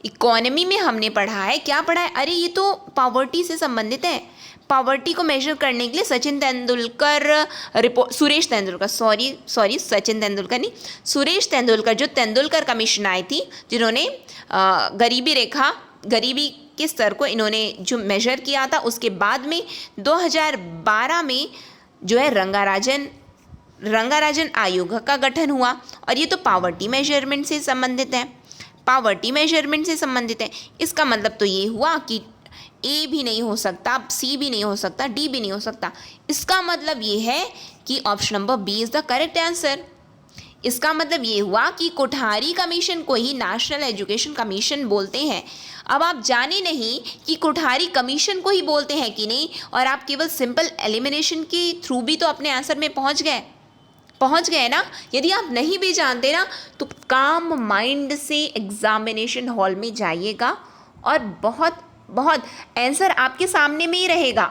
इकोनॉमी में हमने पढ़ा है। क्या पढ़ा है? अरे ये तो पॉवर्टी से संबंधित है। पॉवर्टी को मेजर करने के लिए सचिन तेंदुलकर रिपोर्ट, सुरेश तेंदुलकर, सॉरी सचिन तेंदुलकर नहीं, सुरेश तेंदुलकर, जो तेंदुलकर कमीशन आई थी, जिन्होंने गरीबी के स्तर को इन्होंने जो मेजर किया था। उसके बाद में 2012 में जो है रंगाराजन आयोग का गठन हुआ, और ये तो पॉवर्टी मेजरमेंट से संबंधित है, पॉवर्टी मेजरमेंट से संबंधित है। इसका मतलब तो ये हुआ कि ए भी नहीं हो सकता, सी भी नहीं हो सकता, डी भी नहीं हो सकता। इसका मतलब ये है कि option number B is the correct answer. इसका मतलब ये हुआ कि कोठारी कमीशन को ही नेशनल एजुकेशन कमीशन बोलते हैं। अब आप जाने नहीं कि कोठारी कमीशन को ही बोलते हैं कि नहीं, और आप केवल सिंपल एलिमिनेशन के थ्रू भी तो अपने आंसर में पहुंच गए ना। यदि आप नहीं भी जानते ना, तो काम माइंड से एग्जामिनेशन हॉल में जाइएगा और बहुत आंसर आपके सामने में ही रहेगा,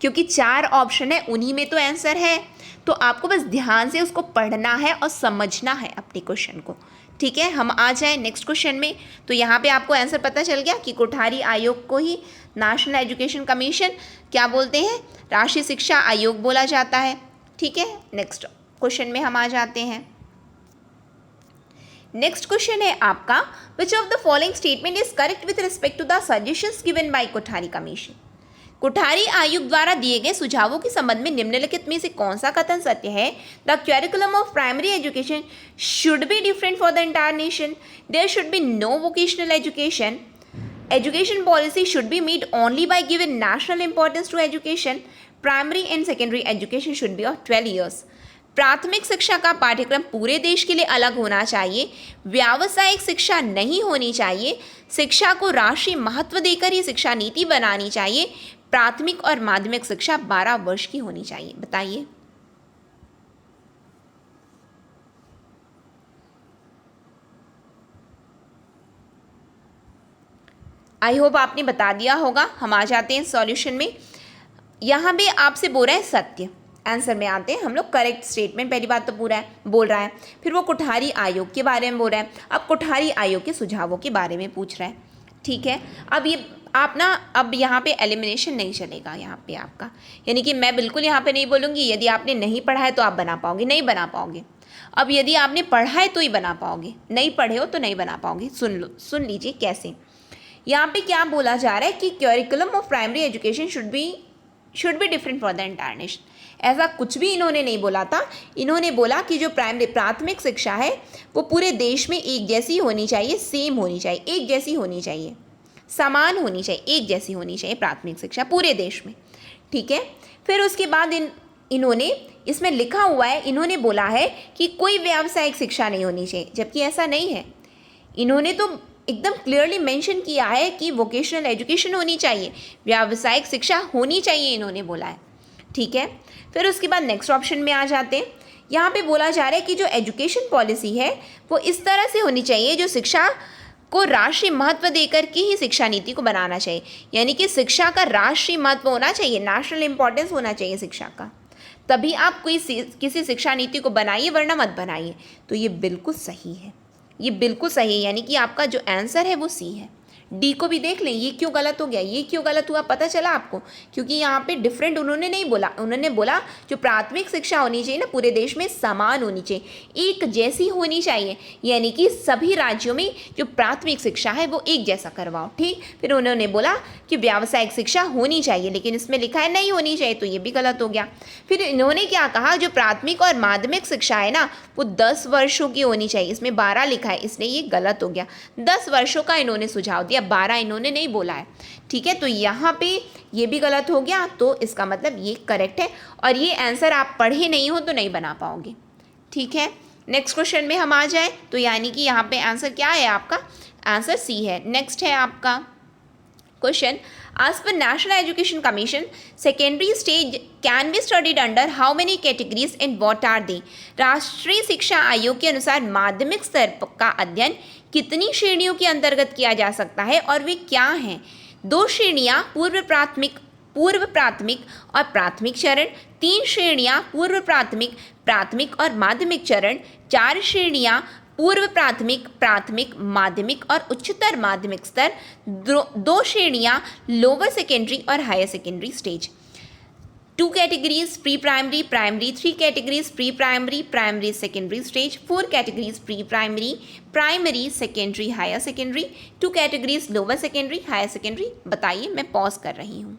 क्योंकि 4 ऑप्शन है, उन्हीं में तो आंसर है। तो आपको बस ध्यान से उसको पढ़ना है और समझना है अपने क्वेश्चन को। ठीक है, हम आ जाएं नेक्स्ट क्वेश्चन में। तो यहाँ पे आपको आंसर पता चल गया कि कोठारी आयोग को ही नेशनल एजुकेशन कमीशन क्या बोलते हैं? राष्ट्रीय शिक्षा आयोग बोला जाता है। ठीक है, नेक्स्ट क्वेश्चन में हम आ जाते हैं। नेक्स्ट क्वेश्चन है आपका, which of the following statement is correct with respect to the suggestions given by Kothari commission? Kothari आयोग द्वारा दिए गए सुझावों के संबंध में निम्नलिखित में से कौन सा कथन सत्य है? The curriculum of primary education should be different for the entire nation. There should be no vocational education. Education policy should be made only by giving national importance to education. Primary and secondary education should be of 12 years. प्राथमिक शिक्षा का पाठ्यक्रम पूरे देश के लिए अलग होना चाहिए। व्यावसायिक शिक्षा नहीं होनी चाहिए। शिक्षा को राष्ट्रीय महत्व देकर ही शिक्षा नीति बनानी चाहिए। प्राथमिक और माध्यमिक शिक्षा 12 वर्ष की होनी चाहिए। बताइए। आई होप आपने बता दिया होगा। हम आ जाते हैं सॉल्यूशन में। यहाँ पे आपसे बोल रहा है सत्य, आंसर में आते हैं हम लोग। करेक्ट स्टेटमेंट पहली बात तो पूरा है बोल रहा है, फिर वो कोठारी आयोग के बारे में बोल रहा है, अब कोठारी आयोग के सुझावों के बारे में पूछ रहा है। ठीक है, अब ये आप ना, अब यहाँ पे एलिमिनेशन नहीं चलेगा यहाँ पे आपका, यानी कि मैं बिल्कुल यहाँ पे नहीं बोलूँगी यदि आपने नहीं पढ़ा है तो आप बना पाओगे, नहीं बना पाओगे। अब यदि आपने पढ़ा है तो ही बना पाओगे, नहीं पढ़े हो तो नहीं बना पाओगे। सुन लीजिए कैसे। यहाँ पे क्या बोला जा रहा है कि curriculum of primary education should be different for the entire nation. ऐसा कुछ भी इन्होंने नहीं बोला था। इन्होंने बोला कि जो प्राथमिक शिक्षा है वो पूरे देश में एक जैसी होनी चाहिए, सेम होनी चाहिए, एक जैसी होनी चाहिए, समान होनी चाहिए, एक जैसी होनी चाहिए प्राथमिक शिक्षा पूरे देश में। ठीक है, फिर उसके बाद इन्होंने इसमें लिखा हुआ है, इन्होंने बोला है कि कोई व्यावसायिक शिक्षा नहीं होनी चाहिए, जबकि ऐसा नहीं है। इन्होंने तो एकदम क्लियरली मेंशन किया है कि वोकेशनल एजुकेशन होनी चाहिए, व्यावसायिक शिक्षा होनी चाहिए, इन्होंने बोला है। ठीक है, फिर उसके बाद नेक्स्ट ऑप्शन में आ जाते हैं। यहाँ पे बोला जा रहा है कि जो एजुकेशन पॉलिसी है वो इस तरह से होनी चाहिए जो शिक्षा को राष्ट्रीय महत्व देकर के ही शिक्षा नीति को बनाना चाहिए, यानी कि शिक्षा का राष्ट्रीय महत्व होना चाहिए, नेशनल इंपॉर्टेंस होना चाहिए शिक्षा का, तभी आप किसी शिक्षा नीति को बनाइए, वरना मत बनाइए। तो ये बिल्कुल सही है, ये बिल्कुल सही है, यानी कि आपका जो आंसर है वो सी है। डी को भी देख लें, ये क्यों गलत हो गया, ये क्यों गलत हुआ पता चला आपको, क्योंकि यहाँ पे डिफरेंट उन्होंने नहीं बोला। उन्होंने बोला जो प्राथमिक शिक्षा होनी चाहिए ना पूरे देश में समान होनी चाहिए, एक जैसी होनी चाहिए, यानी कि सभी राज्यों में जो प्राथमिक शिक्षा है वो एक जैसा करवाओ। ठीक, फिर उन्होंने बोला कि व्यावसायिक शिक्षा होनी चाहिए, लेकिन इसमें लिखा है नहीं होनी चाहिए, तो ये भी गलत हो गया। फिर इन्होंने क्या कहा, जो प्राथमिक और माध्यमिक शिक्षा है ना वो 10 वर्षों की होनी चाहिए, इसमें 12 लिखा है, इसलिए ये गलत हो गया। 10 वर्षों का इन्होंने सुझाव दिया, 12 इन्होंने नहीं बोला है। ठीक है, तो यहाँ पे ये भी गलत हो गया, तो इसका मतलब ये करेक्ट है, और ये आंसर आप पढ़े नहीं हो तो नहीं बना पाओगे। ठीक है, नेक्स्ट क्वेश्चन में हम आ जाए, तो यानी कि यहाँ पे आंसर क्या है आपका, आंसर सी है। नेक्स्ट है आपका question, as per National Education Commission, secondary stage can be studied under how many categories and what are they? राष्ट्रीय शिक्षा आयोग के अनुसार माध्यमिक स्तर का अध्ययन कितनी श्रेणियों के अंतर्गत किया जा सकता है और वे क्या हैं? 2 श्रेणियां पूर्व प्राथमिक और प्राथमिक चरण, 3 श्रेणियां पूर्व प्राथमिक, प्राथमिक और माध्यमिक चरण, 4 श्रेणियां पूर्व प्राथमिक, प्राथमिक, माध्यमिक और उच्चतर माध्यमिक स्तर, 2 श्रेणियां लोअर सेकेंडरी और higher secondary stage, 2 categories pre primary, primary, 3 categories pre primary, primary secondary stage, 4 categories pre primary, primary secondary higher secondary, 2 categories lower secondary higher secondary. बताइए, मैं पॉज कर रही हूँ।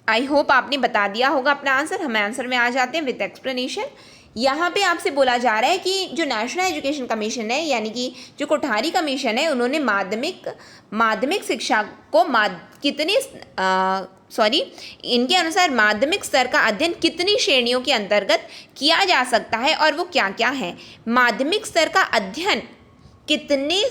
आई होप आपने बता दिया होगा अपना आंसर। हम आंसर में आ जाते हैं विद एक्सप्लेनेशन। यहाँ पे आपसे बोला जा रहा है कि जो नेशनल एजुकेशन कमीशन है, यानी कि जो कोठारी कमीशन है, उन्होंने माध्यमिक शिक्षा को इनके अनुसार माध्यमिक स्तर का अध्ययन कितनी श्रेणियों के अंतर्गत किया जा सकता है और वो क्या क्या है। माध्यमिक स्तर का अध्ययन कितने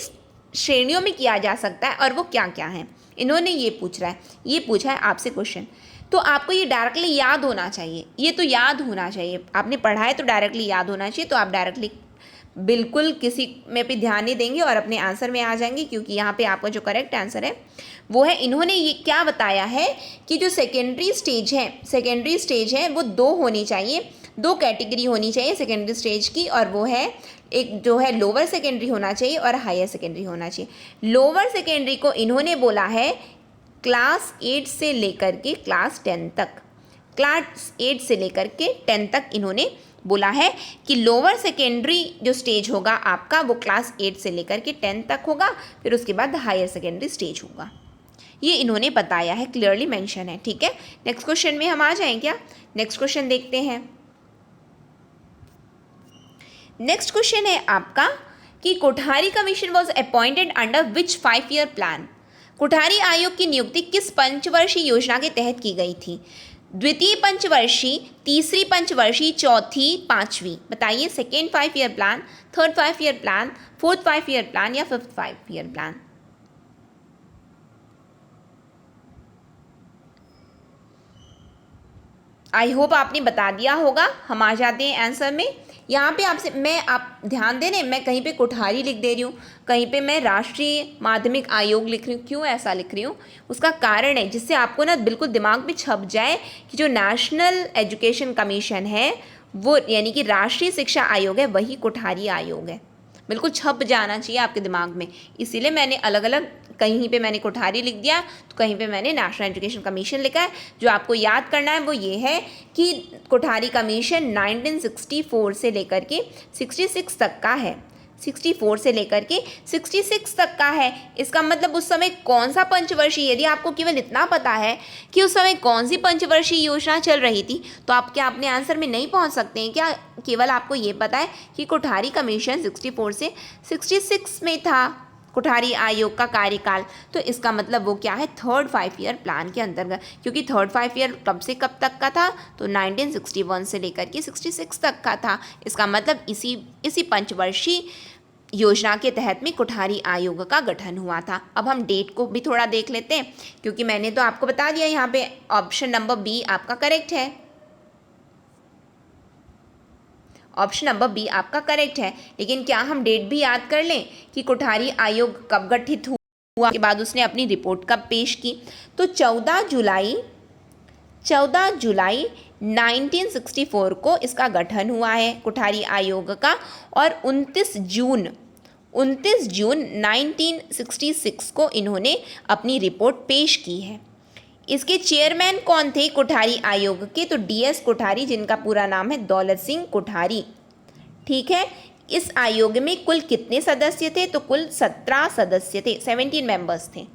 श्रेणियों में किया जा सकता है और वो क्या क्या है, इन्होंने ये पूछा है आपसे क्वेश्चन। तो आपको ये डायरेक्टली याद होना चाहिए, ये तो याद होना चाहिए, आपने पढ़ा है तो डायरेक्टली याद होना चाहिए। तो आप डायरेक्टली बिल्कुल किसी में भी ध्यान नहीं देंगे और अपने आंसर में आ जाएंगे, क्योंकि यहाँ पे आपका जो करेक्ट आंसर है वो है, इन्होंने ये क्या बताया है कि जो सेकेंडरी स्टेज है वो 2 होनी चाहिए, 2 कैटेगरी होनी चाहिए सेकेंडरी स्टेज की, और वो है एक जो है लोअर सेकेंडरी होना चाहिए और हायर सेकेंडरी होना चाहिए। लोअर सेकेंडरी को इन्होंने बोला है क्लास 8 से लेकर के क्लास 10 तक, क्लास 8 से लेकर के 10 तक इन्होंने बोला है कि लोअर सेकेंडरी जो स्टेज होगा आपका वो क्लास 8 से लेकर के 10 तक होगा, फिर उसके बाद हायर सेकेंडरी स्टेज होगा। ये इन्होंने बताया है, क्लियरली मेंशन है। ठीक है, नेक्स्ट क्वेश्चन में हम आ जाएं क्या? नेक्स्ट क्वेश्चन देखते हैं। नेक्स्ट क्वेश्चन है आपका कि Kothari commission was appointed under which 5-year plan? Kothari आयोग की नियुक्ति किस पंचवर्षीय योजना के तहत की गई थी? द्वितीय पंचवर्षीय, तीसरी पंचवर्षीय, चौथी, 5वीं। बताइए, second 5-year plan, third 5-year plan, fourth 5-year plan या fifth 5-year plan? I hope आपने बता दिया होगा। हम आ जाते हैं आंसर में। यहाँ पे आप ध्यान दे रहे हैं, मैं कहीं पे कोठारी लिख दे रही हूँ, कहीं पे मैं राष्ट्रीय माध्यमिक आयोग लिख रही हूँ। क्यों ऐसा लिख रही हूँ, उसका कारण है जिससे आपको ना बिल्कुल दिमाग में छप जाए कि जो नेशनल एजुकेशन कमीशन है वो यानी कि राष्ट्रीय शिक्षा आयोग है, वही कोठारी आयोग है। बिल्कुल छप जाना चाहिए आपके दिमाग में, इसीलिए मैंने अलग अलग, कहीं पे मैंने कोठारी लिख दिया तो कहीं पे मैंने नेशनल एजुकेशन कमीशन लिखा है। जो आपको याद करना है वो ये है कि कोठारी कमीशन 1964 से लेकर के 66 तक का है। 64 से लेकर के 66 तक का है। इसका मतलब उस समय कौन सा पंचवर्षीय, यदि आपको केवल इतना पता है कि उस समय कौन सी पंचवर्षीय योजना चल रही थी तो आप क्या अपने आंसर में नहीं पहुंच सकते हैं क्या? केवल आपको ये पता है कि कोठारी कमीशन 64 से 66 में था कोठारी आयोग का कार्यकाल, तो इसका मतलब वो क्या है, थर्ड 5 ईयर प्लान के अंतर्गत। क्योंकि थर्ड 5 ईयर कब से कब तक का था, तो 1961 से लेकर के 66 तक का था। इसका मतलब इसी पंचवर्षीय योजना के तहत में कोठारी आयोग का गठन हुआ था। अब हम डेट को भी थोड़ा देख लेते हैं, क्योंकि मैंने तो आपको बता दिया यहाँ पे ऑप्शन नंबर बी आपका करेक्ट है। ऑप्शन नंबर बी आपका करेक्ट है। लेकिन क्या हम डेट भी याद कर लें कि कोठारी आयोग कब गठित हुआ, के बाद उसने अपनी रिपोर्ट कब पेश की? तो 14 जुलाई 1964 को इसका गठन हुआ है कोठारी आयोग का, और 29 जून 1966 को इन्होंने अपनी रिपोर्ट पेश की है। इसके चेयरमैन कौन थे कोठारी आयोग के? तो DS कोठारी, जिनका पूरा नाम है दौलत सिंह कोठारी। ठीक है। इस आयोग में कुल कितने सदस्य थे? तो कुल 17 सदस्य थे, 17 मेंबर्स थे।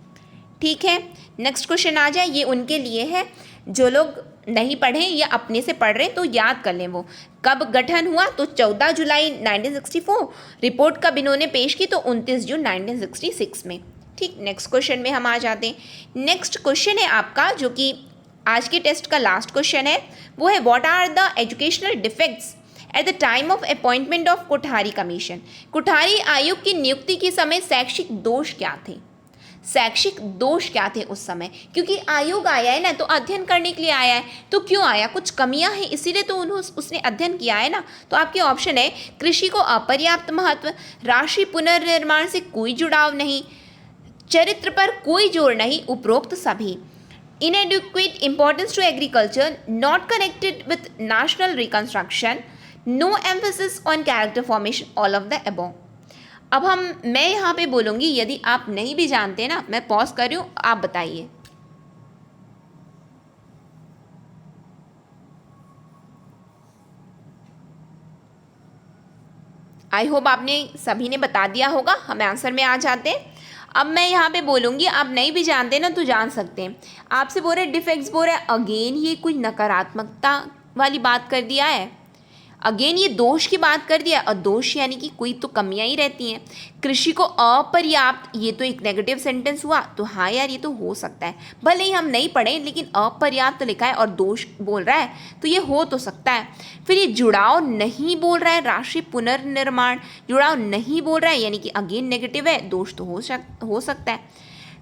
ठीक है। नेक्स्ट क्वेश्चन आ जाए, ये उनके लिए है जो लोग नहीं पढ़े या अपने से पढ़ रहे हैं तो याद कर लें वो कब गठन हुआ। तो 14 जुलाई 1964, रिपोर्ट कब इन्होंने पेश की? तो 29 जून 1966 में। ठीक। नेक्स्ट क्वेश्चन में हम आ जाते हैं। नेक्स्ट क्वेश्चन है आपका, जो कि आज के टेस्ट का लास्ट क्वेश्चन है, वो है what are the educational defects at the time of appointment of Kothari commission. Kothari आयोग की नियुक्ति के समय शैक्षिक दोष क्या थे? शैक्षिक दोष क्या थे उस समय? क्योंकि आयोग आया है ना, तो अध्ययन करने के लिए आया है, तो क्यों आया? कुछ कमियां हैं इसीलिए तो उसने अध्ययन किया है ना। तो आपके ऑप्शन है कृषि को अपर्याप्त महत्व, राष्ट्रीय पुनर्निर्माण से कोई जुड़ाव नहीं, चरित्र पर कोई जोर नहीं, उपरोक्त सभी, inadequate importance to agriculture, not connected with national reconstruction, no emphasis on character formation, all of the above। अब मैं यहाँ पे बोलूँगी, यदि आप नहीं भी जानते ना, मैं पॉज कर रही हूँ, आप बताइए। आई होप आपने सभी ने बता दिया होगा। हम आंसर में आ जाते हैं। अब मैं यहाँ पे बोलूँगी, आप नहीं भी जानते ना तो जान सकते हैं। आपसे बोल रहे डिफेक्ट्स, बोल रहे अगेन ये कुछ नकारात्मकता वाली बात कर दिया है, अगेन ये दोष की बात कर दिया, और दोष यानी कि कोई तो कमियां ही रहती हैं। कृषि को अपर्याप्त, ये तो एक नेगेटिव सेंटेंस हुआ, तो हाँ यार ये तो हो सकता है, भले ही हम नहीं पढ़े लेकिन अपर्याप्त लिखा है और दोष बोल रहा है तो ये हो तो सकता है। फिर ये जुड़ाव नहीं बोल रहा है, राष्ट्रीय पुनर्निर्माण, जुड़ाव नहीं बोल रहा है यानी कि अगेन नेगेटिव है, दोष तो हो सकता है।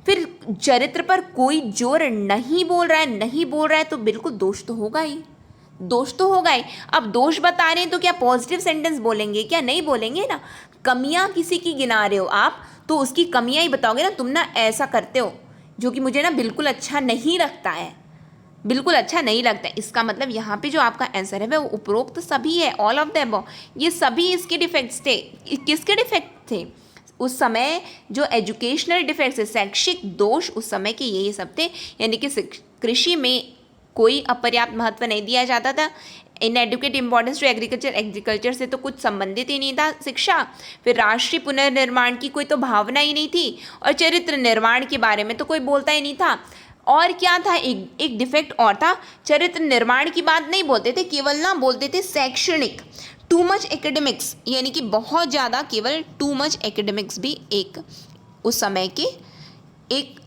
फिर चरित्र पर कोई जोर नहीं बोल रहा है, तो बिल्कुल दोष तो होगा ही, दोष तो होगा ही। अब दोष बता रहे हैं तो क्या पॉजिटिव सेंटेंस बोलेंगे? क्या नहीं बोलेंगे ना। कमियां किसी की गिना रहे हो आप तो उसकी कमियां ही बताओगे ना, तुम ना ऐसा करते हो जो कि मुझे ना बिल्कुल अच्छा नहीं लगता है, बिल्कुल अच्छा नहीं लगता है। इसका मतलब यहाँ पे जो आपका आंसर है वो उपरोक्त सभी है, ऑल ऑफ द अबव। ये सभी इसके डिफेक्ट्स थे। किसके डिफेक्ट थे उस समय? जो एजुकेशनल डिफेक्ट्स है, शैक्षिक दोष उस समय के यही सब थे, यानी कि कृषि में कोई अपर्याप्त महत्व नहीं दिया जाता था, inadequate importance to agriculture, agriculture से तो कुछ संबंधित ही नहीं था शिक्षा। फिर राष्ट्रीय पुनर्निर्माण की कोई तो भावना ही नहीं थी, और चरित्र निर्माण के बारे में तो कोई बोलता ही नहीं था। और क्या था, एक डिफेक्ट और था, चरित्र निर्माण की बात नहीं बोलते थे, केवल ना बोलते थे शैक्षणिक, टू मच एकेडमिक्स, यानी कि बहुत ज़्यादा, केवल टू मच एकेडमिक्स भी एक उस समय के एक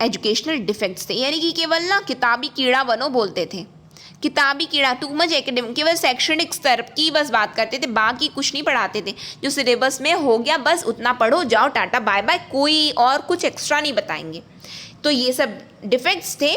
एजुकेशनल डिफेक्ट्स थे, यानी कि केवल ना किताबी कीड़ा बनो बोलते थे, किताबी कीड़ा, टू मच एकेडमिक, केवल शैक्षणिक स्तर की बस बात करते थे, बाकी कुछ नहीं पढ़ाते थे। जो सिलेबस में हो गया बस उतना पढ़ो, जाओ टाटा बाय बाय, कोई और कुछ एक्स्ट्रा नहीं बताएंगे। तो ये सब डिफेक्ट्स थे।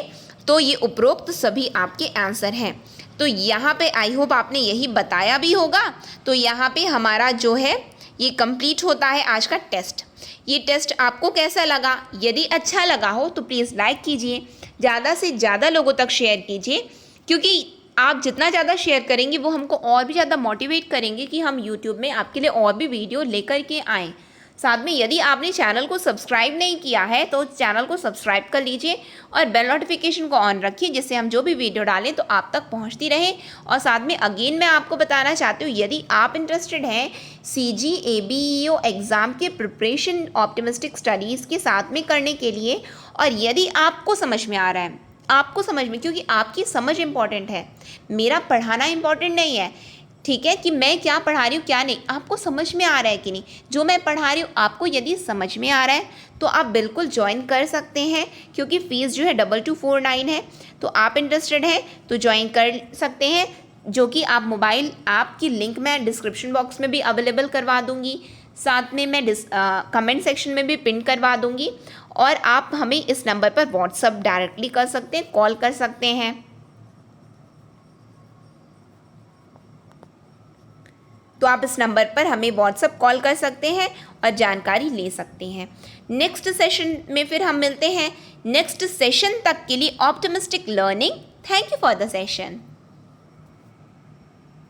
तो ये उपरोक्त सभी आपके आंसर हैं। तो यहाँ पे आई होप आपने यही बताया भी होगा। तो यहाँ पे हमारा जो है ये कंप्लीट होता है आज का टेस्ट। ये टेस्ट आपको कैसा लगा? यदि अच्छा लगा हो तो प्लीज़ लाइक कीजिए, ज़्यादा से ज़्यादा लोगों तक शेयर कीजिए, क्योंकि आप जितना ज़्यादा शेयर करेंगे वो हमको और भी ज़्यादा मोटिवेट करेंगे कि हम यूट्यूब में आपके लिए और भी वीडियो लेकर के आएँ। साथ में यदि आपने चैनल को सब्सक्राइब नहीं किया है तो चैनल को सब्सक्राइब कर लीजिए और बेल नोटिफिकेशन को ऑन रखिए, जिससे हम जो भी वीडियो डालें तो आप तक पहुंचती रहे। और साथ में अगेन मैं आपको बताना चाहती हूँ, यदि आप इंटरेस्टेड हैं CG ABEO एग्ज़ाम के प्रिपरेशन ऑप्टिमिस्टिक स्टडीज़ के साथ में करने के लिए, और यदि आपको समझ में आ रहा है, आपको समझ में, क्योंकि आपकी समझ इम्पॉर्टेंट है, मेरा पढ़ाना इम्पॉर्टेंट नहीं है, ठीक है, कि मैं क्या पढ़ा रही हूँ क्या नहीं, आपको समझ में आ रहा है कि नहीं, जो मैं पढ़ा रही हूँ आपको यदि समझ में आ रहा है तो आप बिल्कुल ज्वाइन कर सकते हैं, क्योंकि फ़ीस जो है 2249 है। तो आप इंटरेस्टेड हैं तो ज्वाइन कर सकते हैं, जो कि आप मोबाइल ऐप की लिंक मैं डिस्क्रिप्शन बॉक्स में भी अवेलेबल करवा दूँगी, साथ में मैं कमेंट सेक्शन में भी पिन करवा दूँगी, और आप हमें इस नंबर पर व्हाट्सअप डायरेक्टली कर सकते हैं, कॉल कर सकते हैं। तो आप इस नंबर पर हमें व्हाट्सअप कॉल कर सकते हैं और जानकारी ले सकते हैं। नेक्स्ट सेशन में फिर हम मिलते हैं। नेक्स्ट सेशन तक के लिए optimistic learning. Thank you for the session.